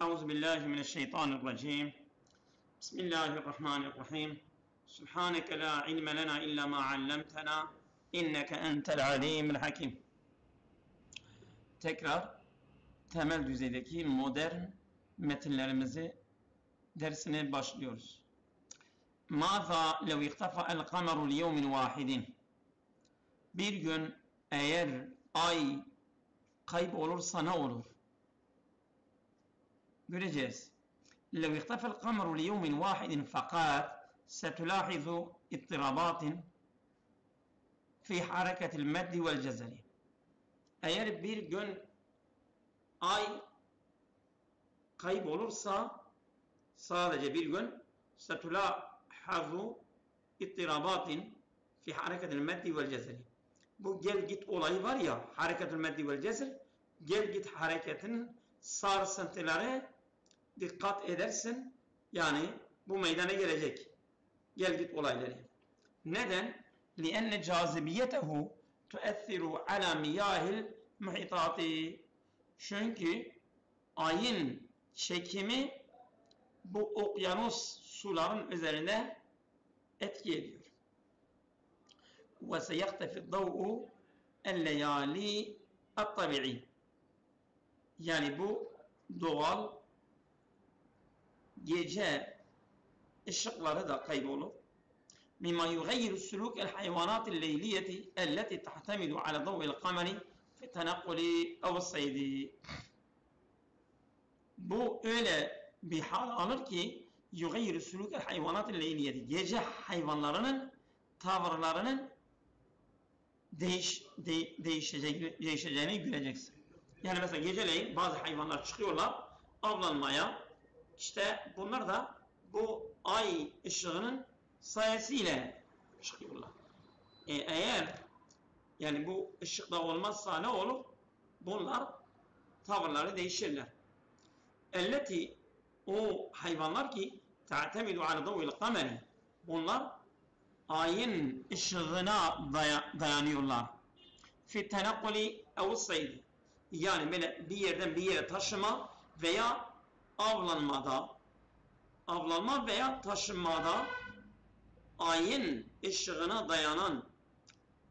أعوذ بالله من الشيطان الرجيم. بسم الله الرحمن الرحيم. سبحانك لا علم لنا إلا ما علمتنا إنك أنت العليم الحكيم. Tekrar temel düzeydeki modern metinlerimizi dersine başlıyoruz. Mâzâ lev ihtafa'el kameru li yevmin vâhidin. Bir gün eğer ay kaybolursa ne olur? Göreceğiz. لو اختفى القمر ليوم واحد فقط ستلاحظ اضطرابات في حركة المد والجزر. Eğer bir gün ay kaybolursa sadece bir gün ستلاحظ اضطرابات في حركة المد والجزر. Bu gel git olayı var ya, hareketül meddi vel cezr, gel git hareketinin sarsıntıları dikkat edersin, yani bu meydana gelecek gel git olayları. Neden? لِأَنَّ جَاذِبِيَّتَهُ تُؤَثِّرُ عَلَى مِيَاهِ الْمُحِيطَاتِ. Çünkü ayın çekimi bu okyanus suların üzerine etki ediyor. وَسَيَخْتَفِ الضَّوْءُ اللَّيَالِي الطَّبِعِي. Yani bu doğal gece ışıkları da kaybolur. مما يغير السلوك الحيوانات الليلية التي تعتمد على ضوء القمر في التنقل أو الصيد. Bu öyle bir hal alır ki يغير السلوك الحيوانات الليلية, gece hayvanlarının tavırlarının değişeceğini göreceksin. Yani mesela geceleyin bazı hayvanlar çıkıyorlar avlanmaya. İşte bunlar da bu ay ışığının sayesiyle çıkıyorlar. Eğer yani bu ışıkta olmazsa ne olur? Bunlar tavırları değişirler. Elleti, o hayvanlar ki ta'temidu ala dawil kameri, bunlar ayın ışığına dayanıyorlar. Fi tenakkuli ev saydi, yani böyle bir yerden bir yere taşıma veya avlanma veya taşınmada ayın ışığına dayanan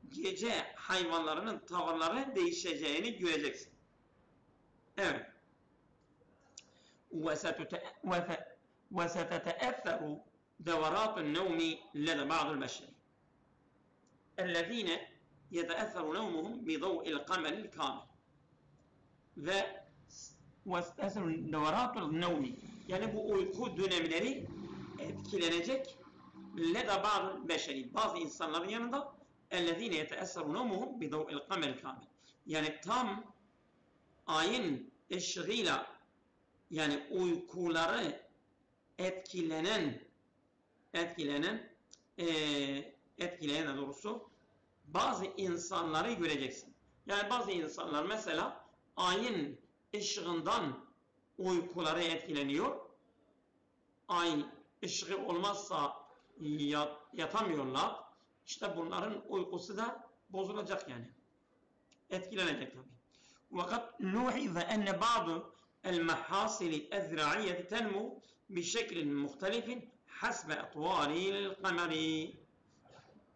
gece hayvanlarının tavırları değişeceğini göreceksin. Evet. وستتأثر دورات النوم لدى بعض البشر الذين يتأثر نومهم بضوء القمر الكامل. Ve دورات النوم, yani bu uyku dönemleri etkilenecek leda bazı beşeri, bazı insanların yanında ellezine yeteesseru nevmuhum bi daw'il kameril kamil, yani tam ayın ışığıyla, yani uykuları etkilenen doğrusu bazı insanları göreceksin. Yani bazı insanlar mesela ayın ışığından uykuları etkileniyor. Ay ışığı olmazsa yatamıyorlar. İşte bunların uykusu da bozulacak yani. Etkilenecek tabii. Fakat luhiza enne bazı el-mahasil el-ziraiye tenmu bi şeklin muhtelifin hasbe atvalil kameri.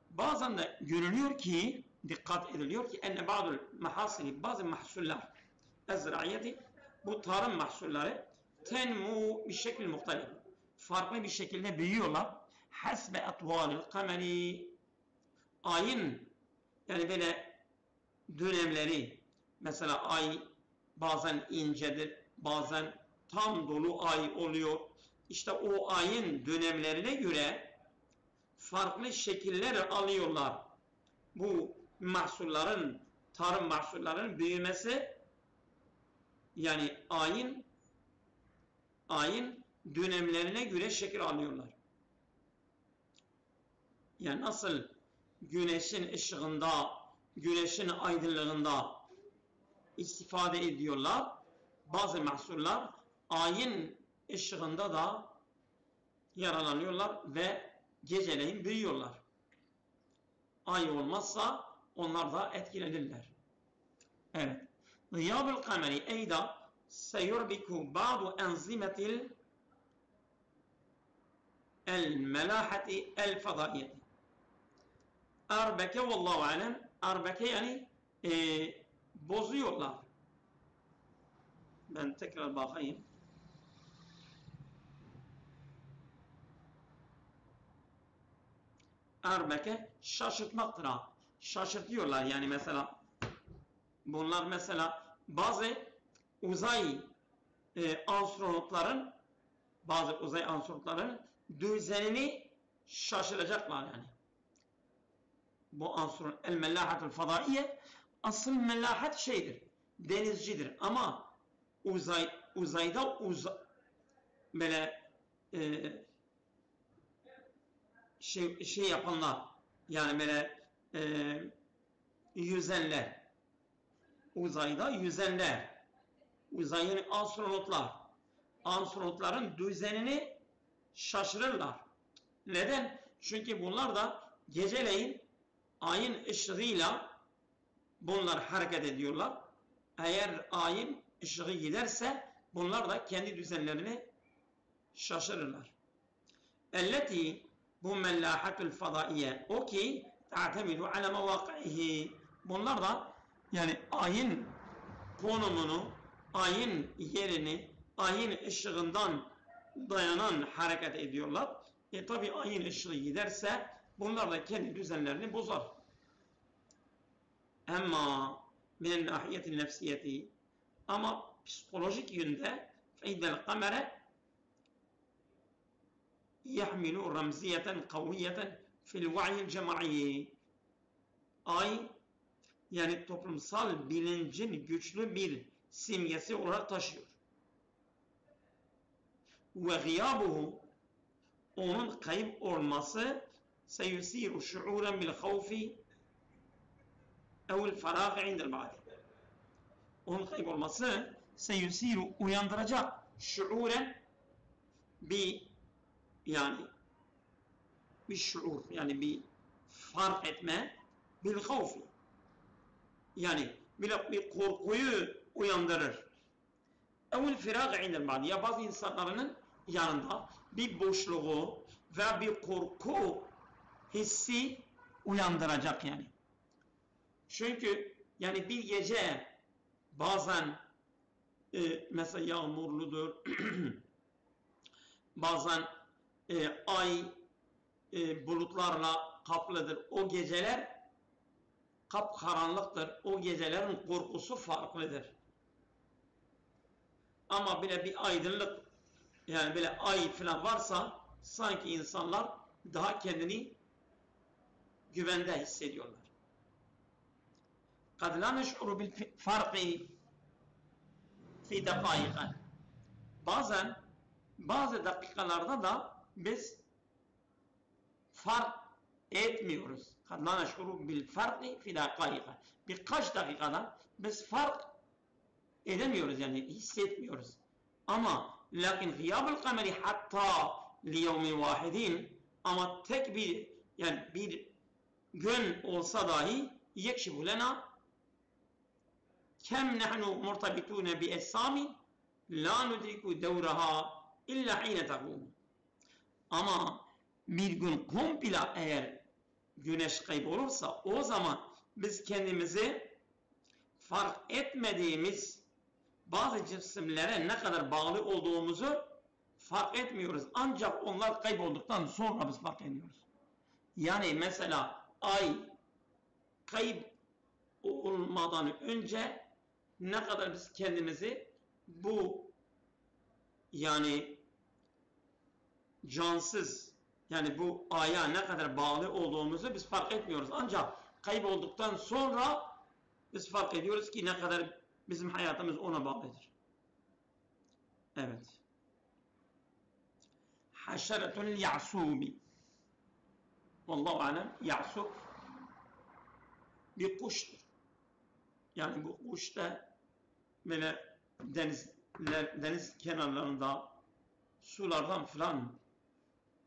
Bazen de görülüyor ki, dikkat ediliyor ki enne bazı mahasil, bazı mahsuller el-ziraiye, bu tarım mahsulleri tenmu bi şeklin muhtelif, farklı bir şekilde büyüyorlar. Hasbe atvalil kameri, ayın yani böyle dönemleri, mesela ay bazen incedir, bazen tam dolu ay oluyor. İşte o ayın dönemlerine göre farklı şekiller alıyorlar. Bu mahsullerin, tarım mahsullerinin büyümesi, yani ayın dönemlerine göre şekil alıyorlar. Yani nasıl güneşin ışığında, güneşin aydınlığında istifade ediyorlar, bazı mahsuller ayın ışığında da yararlanıyorlar ve geceleyin büyüyorlar. Ay olmazsa onlar da etkilenirler. Evet. Gıyabul kameri eyda سيربك بعض أنظمة الملاحة الفضائية. Arbeke vallahu alem. Arbeke yani bozuyorlar. Ben tekrar bakayım. Arbeke şaşırtmaktır ha. Şaşırtıyorlar yani mesela. Bunlar mesela bazı uzay astronotların düzenini şaşıracaklar yani. Bu astronot el-mellahatul fadaiye asıl mellahat şeydir. Denizcidir ama uzayda böyle şey yapanlar yani böyle yüzenler, uzayda yüzenler, uzayın astronotların düzenini şaşırırlar. Neden? Çünkü bunlar da geceleyin ayın ışığıyla bunlar hareket ediyorlar. Eğer ayın ışığı giderse bunlar da kendi düzenlerini şaşırırlar. Elleti bu mellahatul fadaiye o ki ta'temidu ala mevâkihi. Bunlar da yani ayın konumunu, ayın yerini, ayın ışığından dayanan hareket ediyorlar. Tabi ayın ışığı giderse bunlar da kendi düzenlerini bozar. Ama minen nahiyetin nefsiyeti ama psikolojik yönde feydel kamere yahmilu ramziyeten kaviyeten fil va'yil cemaiyi. Ay yani toplumsal bilincin güçlü bir simgesi olarak taşıyor. Ve gıyabuhu onun kayıp olması seyusiru şuuren bil havfi ev'l ferâgı indel ba'di. Onun kayıp olması seyusiru uyandıracak şuuren bir şuur yani bir fark etme bil havfi yani bir korkuyu uyandırır. Ev'l ferâgı indel ba'di ya bazı insanların yanında bir boşluğu ve bir korku hissi uyandıracak yani. Çünkü yani bir gece bazen mesela yağmurludur, bazen ay bulutlarla kaplıdır. O geceler kapkaranlıktır. O gecelerin korkusu farklıdır. Ama bile bir aydınlık yani böyle ay falan varsa sanki insanlar daha kendini güvende hissediyorlar. قد لا نشعر بالفرق في دقائق. Bazen bazı dakikalarda da biz fark etmiyoruz. قد لا نشعر بالفرق في دقائق. Birkaç dakikada biz fark edemiyoruz yani hissetmiyoruz. Ama lakin gıyabul kameri hatta liyevmin vahidin ama tek bir gün olsa dahi yekşifu lena kem nahnu murtabitune bi esami la nudriku devraha illa hine takum. Ama bir gün komple eğer güneş kaybolursa o zaman biz kendimizi fark etmediğimiz bazı cisimlere ne kadar bağlı olduğumuzu fark etmiyoruz. Ancak onlar kaybolduktan sonra biz fark ediyoruz. Yani mesela ay kayıp olmadan önce ne kadar biz kendimizi bu yani cansız yani bu aya ne kadar bağlı olduğumuzu biz fark etmiyoruz. Ancak kaybolduktan sonra biz fark ediyoruz ki ne kadar bizim hayatımız ona bağlıdır. Evet. Haşeretun ya'subi. Vallahu alem ya'sub bir kuştur. Yani bu kuş da böyle deniz kenarlarında sulardan filan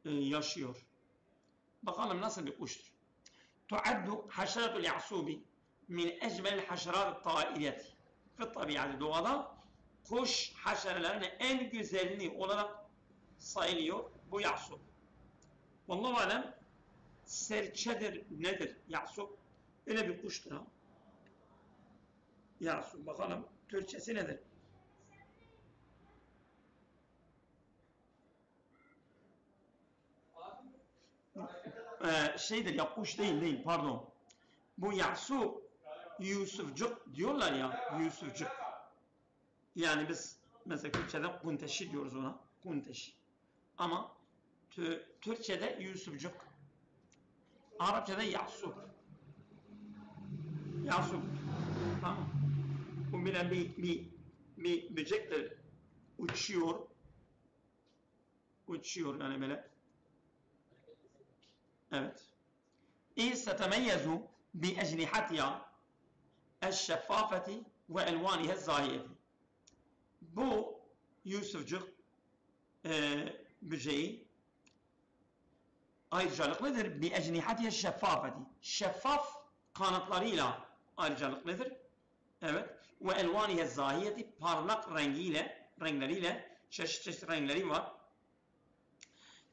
yaşıyor. Bakalım nasıl bir kuştur. Tuaddu haşeretul ya'subi min ecmel haşerat tairiyeti. Fi tabiati doğada kuş haşerelerinin en güzelini olarak sayılıyor bu Ya'sub. Vallahu alem serçedir nedir Ya'sub? Öyle bir kuştur ha. Ya'sub bakalım Türkçesi nedir? Şeydir ya kuş değil pardon. Bu Ya'sub Yusufcuk diyorlar ya Yusufcuk. Yani biz mesela Kürtçe'de kunteşi diyoruz ona. Kunteşi. Ama Türkçe'de Yusufcuk. Arapçada Ya'sub. Ya'sub. Tamam. Bu bile bir böcektir. Uçuyor. Uçuyor yani böyle. Evet. إذ تتميز بأجنحتها الشفافة وألوانها الزاهية. Bu Yusufcuk böceği ayrıcalıklıdır. بأجنحتها الشفافة. Şeffaf kanatlarıyla ayrıcalıklıdır. Evet. وألوانها الزاهية. Parlak renkleriyle çeşit renkleri var.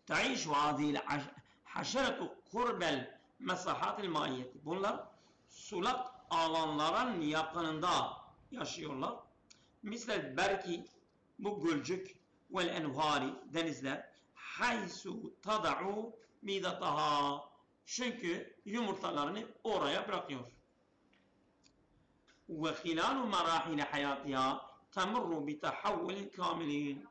تعيش هذه الحشرة قرب المساحات المائية. Bunlar sulak alanların yakınında yaşıyorlar. Misal belki bu gölcük vel envari denizler haysu tada'u midataha. Çünkü yumurtalarını oraya bırakıyor. Ve hilalu marahil hayatiha temurru bi tahavvulin kamilin.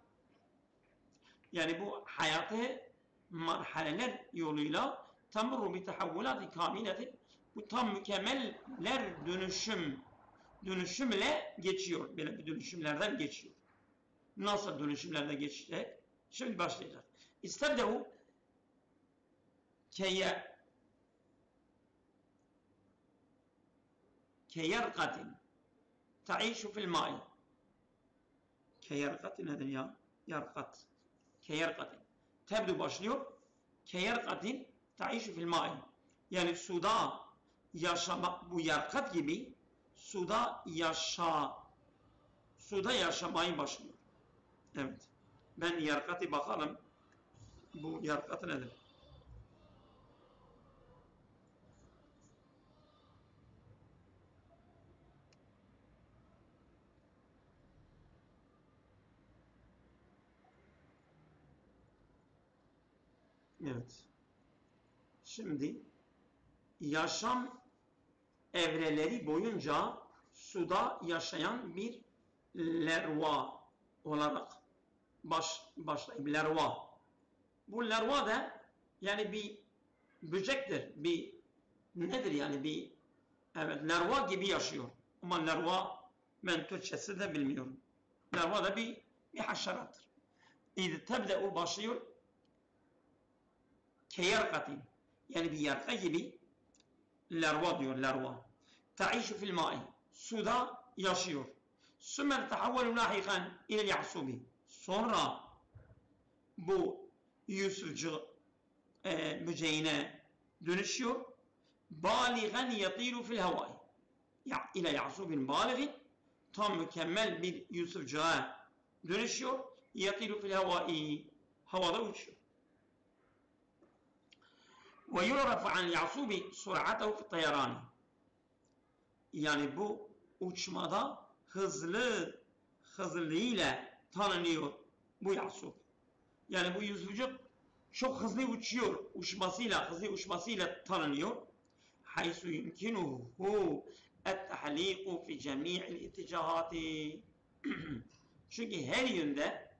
Yani bu hayatı marhaleler yoluyla temurru bi tahavvulati kamilati, bu tam mükemmeller dönüşümle geçiyor. Böyle bir dönüşümlerden geçiyor. Nasıl dönüşümlerden geçecek? Şimdi başlayacak. İstebdehu keyerkatin ta'işu fil ma'i. Keyerkatin nedir ya? Yarkat. Keyerkatin. Tebdu başlıyor. Keyerkatin ta'işu fil ma'i. Yani suda yaşamak, bu yarkat gibi suda yaşamayı başlıyor. Evet. Ben yarkatı bakalım. Bu yarkatı nedir? Evet. Şimdi yaşam evreleri boyunca suda yaşayan bir lerva olarak başlayıp lerva. Bu lerva da yani bir böcektir. Bir nedir yani bir evet lerva gibi yaşıyor. Ama lerva ben Türkçesi de bilmiyorum. Lerva da bir haşerattır. İdi tebde o başlıyor keyerkatin. Yani bir yarka gibi lerva diyor lerva. Ta'işu fil ma'i. Suda yaşıyor. Sümer tehavvelu lahikan ilel ya'subi. Sonra bu Yusufcu böceğine dönüşüyor. Baligan yatiru fil havai. İle ya'subin baligin. Tam mükemmel bir Yusufcuğa dönüşüyor. Yatiru fil havai. Havada uçuyor. ويعرف عن اليعصوب سرعته في الطيران. Yani bu uçmada hızlılığıyla tanınıyor bu Ya'sub. Yani bu Yusufcuk çok hızlı uçuyor. Hızlı uçmasıyla tanınıyor. Haysu yumkinuhu et-tahliqu fi cemi'il itticahati. Çünkü her yönde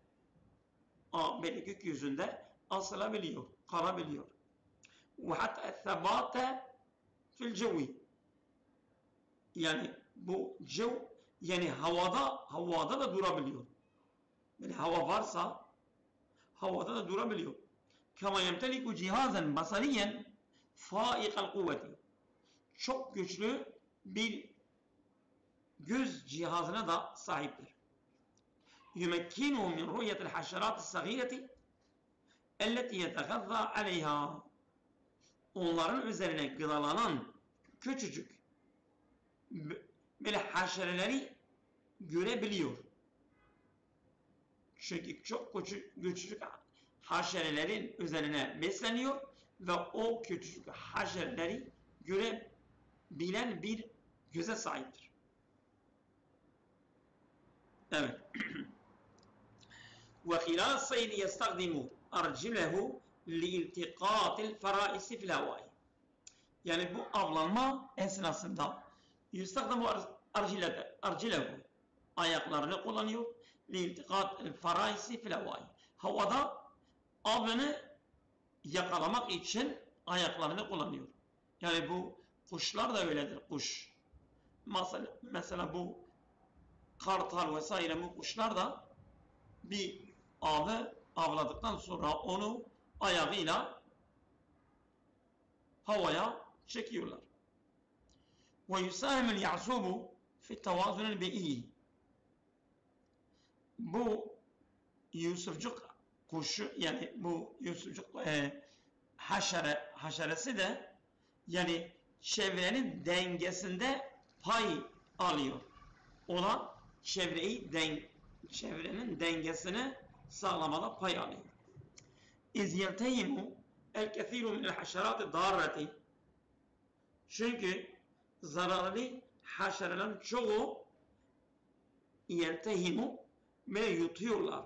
böyle gökyüzünde asılabiliyor, kalabiliyor. Ve hatta es-sabate fil cevi. Yani bu cev yani havada da durabiliyor. Yani hava varsa havada da durabiliyor. Kama yemteliku cihazan basariyen faikal kuvveti. Çok güçlü bir göz cihazına da sahiptir. Yumekkinu min ru'yetil haşerat sagireti elleti yetegazza aleyha. Onların üzerine gıdalanan küçücük böyle haşereleri görebiliyor. Çünkü çok küçük haşerelerin üzerine besleniyor ve o küçük haşereleri görebilen bir göze sahiptir. Evet. وخلال الصيد يستخدم أرجله لالتقاط الفرائس في الهواء. Yani bu avlanma esnasında يستخدم أرجله ayaklarını kullanıyor. لالتقاط الفرائس في الهواء. Havada avını yakalamak için ayaklarını kullanıyor. Yani bu kuşlar da öyledir. Kuş. Mesela bu kartal vesaire bu kuşlar da bir avı avladıktan sonra onu ayağıyla havaya çekiyorlar. ويساهم اليعصوب في التوازن البيئي. Bu Yusufcuk kuşu, yani bu Yusufcuk haşeresi de yani çevrenin dengesinde pay alıyor. O da çevrenin dengesini sağlamada pay alıyor. İz yeltehimu el kethiru minel haşerat darreti. Çünkü zararlı haşerelerin çoğu yeltehimu ve yutuyorlar.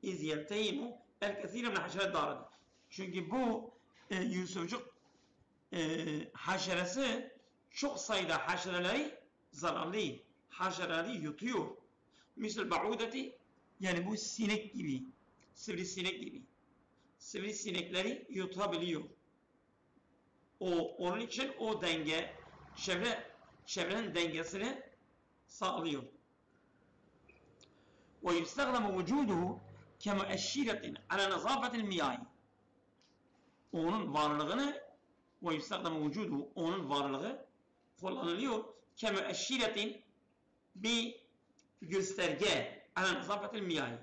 İz yeltehimu el kethiru minel haşerat darreti. Çünkü bu Yusufcuk haşeresi çok sayıda haşereleri, zararlı haşereleri yutuyor. Misal ba'udeti, yani bu sinek gibi, sivrisinek gibi. Sivrisinekleri yutabiliyor. Onun için o denge, çevrenin dengesini sağlıyor. ويستخدم وجوده كمؤشرة على نظافة المياه. Onun varlığını onun varlığı kullanılıyor. كمؤشرة bir gösterge على نظافة المياه.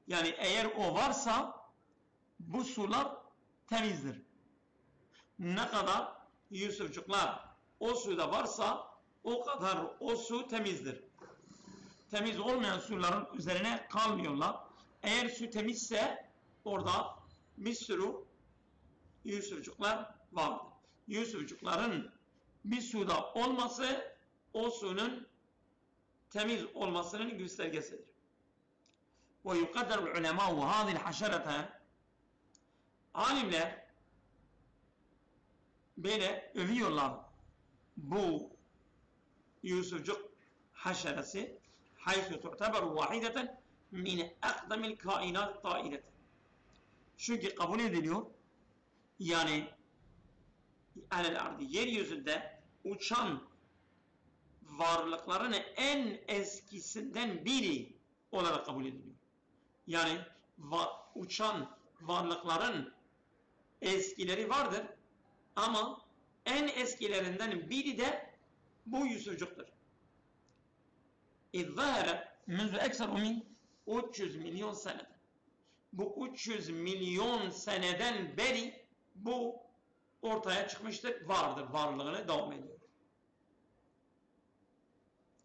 Yani eğer o varsa bu sular temizdir. Ne kadar Yusufcuklar o suda varsa o kadar o su temizdir. Temiz olmayan suların üzerine kalmıyorlar. Eğer su temizse orada bir sürü Yusufcuklar vardır. Yusufcukların bir suda olması o suyun temiz olmasının göstergesidir. ويقدر العلماء هذه الحشرة. Alimler böyle övüyorlar bu Yusufcuk haşeresi haythu tu'taberu vahideten min akdamil kainat ta'iret. Çünkü kabul ediliyor, yani alel ardı, yeryüzünde uçan varlıkların en eskisinden biri olarak kabul ediliyor. Yani uçan varlıkların eskileri vardır ama en eskilerinden biri de bu Yusufcuktur. İzzâhere müzü ekser min 300 milyon seneden. Bu 300 milyon seneden beri bu ortaya çıkmıştır, vardır, varlığını devam ediyor.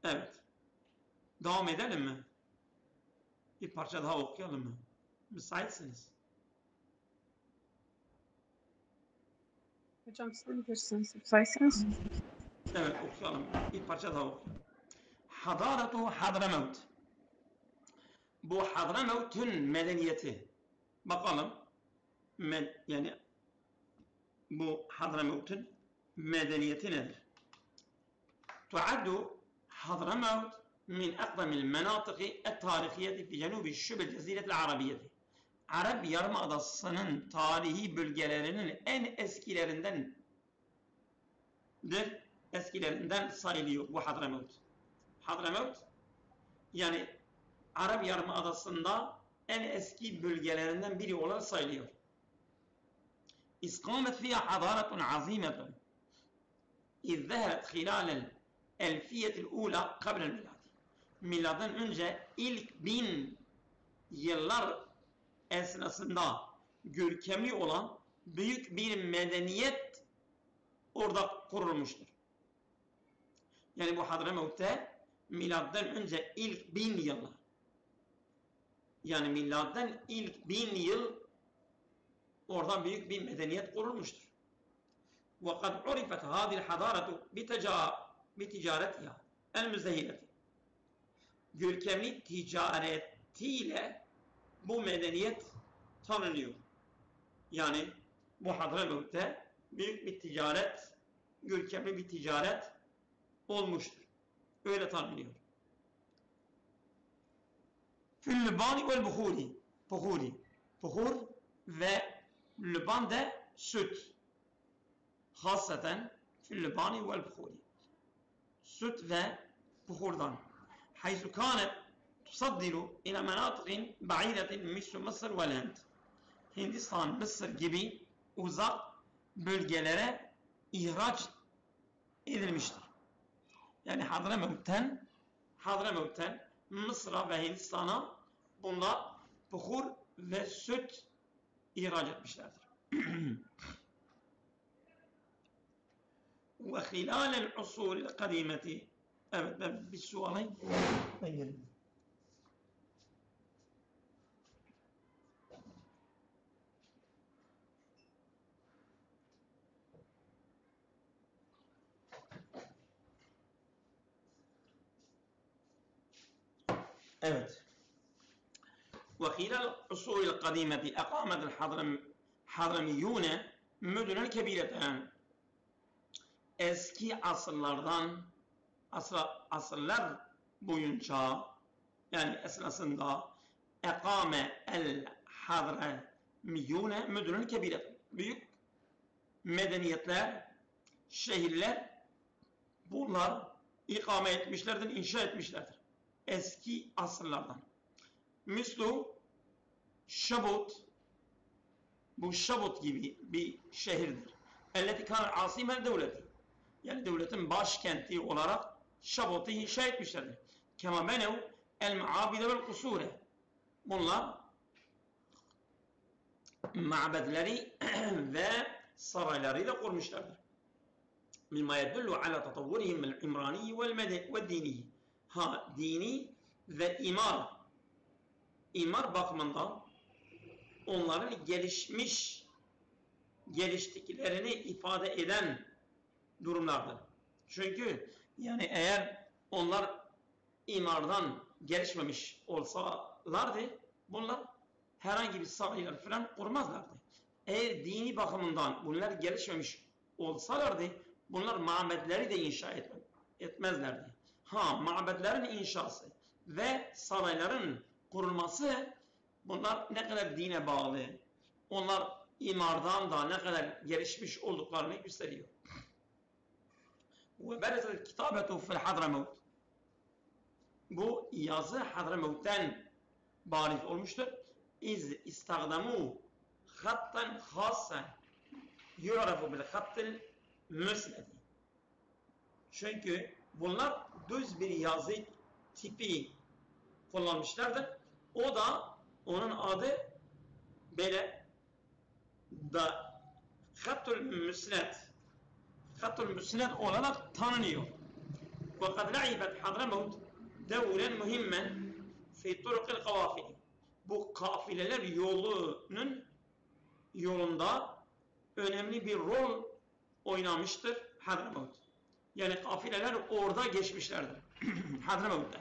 Evet. Devam edelim mi? Bir parça daha okuyalım mı? Müsaitsiniz. Hocam siz bilirsiniz. Müsaitseniz. Evet, okuyalım. Bir parça daha okuyalım. Hadaratu Hadramavt. Bu Hadramavt'un medeniyeti. Bakalım. Yani bu Hadramavt'un medeniyeti nedir? Tuaddu Hadramavt min akdamil menatiki et-tarihiyeti fi cenubi şubel ceziretil arabiyeti. Arap Yarımadası'nın tarihi bölgelerinin en eskilerinden sayılıyor bu Hadramavt. Hadramavt yani Arap Yarımadası'nda en eski bölgelerinden biri olarak sayılıyor. İskamet fiha hadaratun azimetun izzeheret hilal elfiyetil ula kablel miladi. Miladın önce ilk 1000 yıllar esnasında görkemli olan büyük bir medeniyet orada kurulmuştur. Yani bu Hadramavt'te milattan önce ilk 1000 yıl, yani milattan ilk 1000 yıl oradan büyük bir medeniyet kurulmuştur. وَقَدْ عُرِفَتْ هَذِي الْحَضَارَةُ بِتِجَارَتِهَا الْمُزْدَهِرَةِ. Görkemli ticaretiyle bu medeniyet tanınıyor. Yani bu Hadramavut'ta büyük bir ticaret, görkemli bir ticaret olmuştur. Öyle tanınıyor. Fil-Lübani vel-Buhuri. Buhur ve Lüban'da süt. Hasaten fil-Lübani vel-Buhuri. Süt ve buhurdan. Haysu kânet tusaddiru ila menâtıgin ba'idetin mislu Mısır ve Lent. Hindistan, Mısır gibi uzak bölgelere ihraç edilmiştir. Yani Hadramavut'tan Mısır'a ve Hindistan'a bunlar buhur ve süt ihraç etmişlerdir. Ve hilâlel usulil kadîmeti. Evet, ben bir su alayım. Ben geleyim. Evet. وخلال العصور القديمة أقامت الحضرميون مدنا كبيرة. Eski asırlar boyunca, yani esnasında ekame el hadramiyune müdürün kebiret, büyük medeniyetler, şehirler bunlar ikame etmişlerdir, inşa etmişlerdir. Eski asırlardan. Mislu Şabut, bu Şabut gibi bir şehirdir. Elleti kan asimel devleti. Yani devletin başkenti olarak Şabut'u inşa etmişlerdir. Kema benev el muabide vel kusure. Bunlar mabedleri ve saraylarıyla kurmuşlardır. Mimma yedullu ala tatavvurihim el imrani ve dini. Dini ve imar bakımından onların geliştiklerini ifade eden durumlardır. Çünkü yani eğer onlar imardan gelişmemiş olsalardı bunlar herhangi bir saraylar falan kurmazlardı. Eğer dini bakımından bunlar gelişmemiş olsalardı bunlar mabedleri de inşa etmezlerdi. Mabedlerin inşası ve sarayların kurulması bunlar ne kadar dine bağlı, onlar imardan da ne kadar gelişmiş olduklarını gösteriyor. Ve berezel kitabetu fil Hadramavut. Bu yazı Hadramavut'tan bariz olmuştur. İz istagdamu hattan hasen yu'rafu bil hattil müsnedi. Çünkü bunlar düz bir yazı tipi kullanmışlardır. O da onun adı böyle da hattul müsned olarak tanınıyor. وقد لعبت حضرموت دولا مهما في طرق القوافل. Bu kafileler yolunda önemli bir rol oynamıştır Hadramavut. Yani kafileler orada geçmişlerdir. Hadramavut'ta.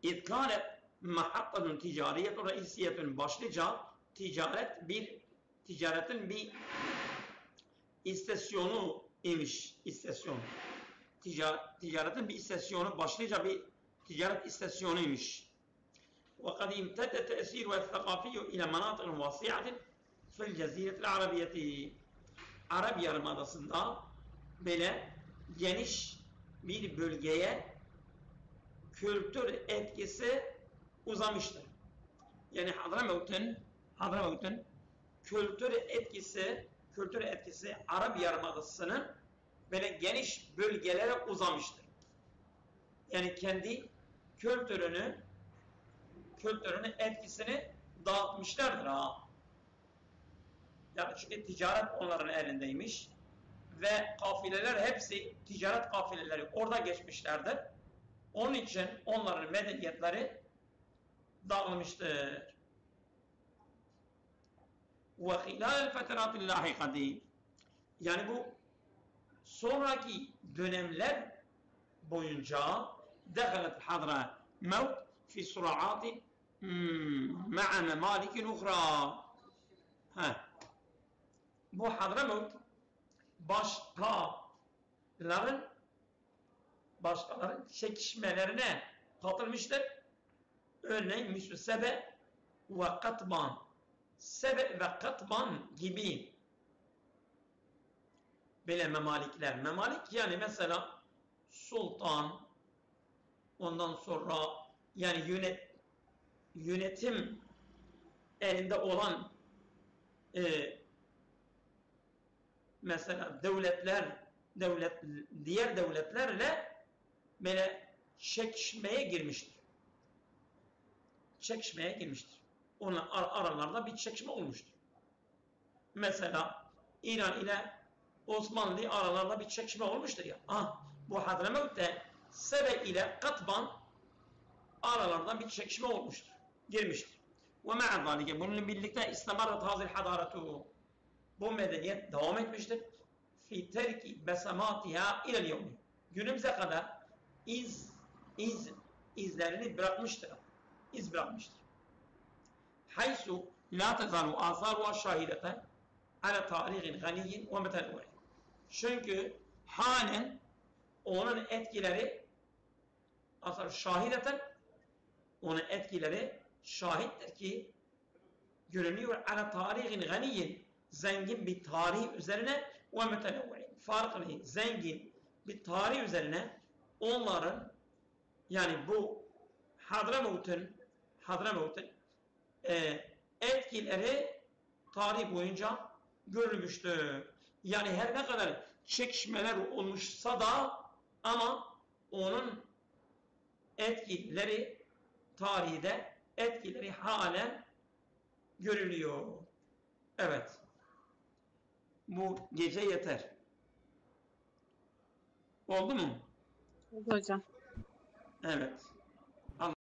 İdkâlet mahattatun ticariyetun reisiyetun. Başlıca ticaretin bir istasyonu imiş. İstasyon. Ticaretin bir istasyonu, başlıca bir ticaret istasyonu imiş. وقد امتد التأثير والثقافي إلى مناطق واسعة في الجزيرة العربية. Arap Yarımadası'nda böyle geniş bir bölgeye kültür etkisi uzamıştır. Yani Hadramavut'un kültür etkisi Arap Yarımadası'nın böyle geniş bölgelere uzamıştır. Yani kendi kültürünün etkisini dağıtmışlardır. Yani çünkü ticaret onların elindeymiş. ve kafileler hepsi ticaret kafileleri orada geçmişlerdir. Onun için onların medeniyetleri dağılmıştır. وَخِلَالَ الْفَتَرَاتِ اللّٰهِقَةِ yani bu sonraki dönemler boyunca دخلت حضرة موت في صراعات مع ممالك أخرى. Bu Hadramut başkaların çekişmelerine katılmıştır. Örneğin Müslü Sebe ve Katban. Sebe ve Katban gibi böyle memalikler. Memalik yani mesela sultan, ondan sonra yani yönetim elinde olan mesela diğer devletlerle böyle çekişmeye girmiştir. Onun aralarında bir çekişme olmuştur. Mesela İran ile Osmanlı aralarında bir çekişme olmuştur ya. Bu Hadramavut'te Sebe ile Katban aralarında bir çekişme olmuştur. Girmiştir. Ve ma'a zalike bununla birlikte istamarrat hazil hadaretu bu medeniyet devam etmiştir. Fi terki besamatiha ilel yevmi. Günümüze kadar izlerini bırakmıştır. İz bırakmıştır. Haysu la tezalu asaruha şahideten ala tarihin ganiyin ve metenuvin. Çünkü halen onun etkileri onun etkileri şahittir ki görünüyor ala tarihin ganiyin zengin bir tarih üzerine ve metenuvin. Farklı zengin bir tarih üzerine onların yani bu Hadramavut'un etkileri tarih boyunca görülmüştür. Yani her ne kadar çekişmeler olmuşsa da ama onun etkileri tarihte etkileri halen görülüyor. Evet. Bu gece yeter. Oldu mu? Oldu hocam. Evet.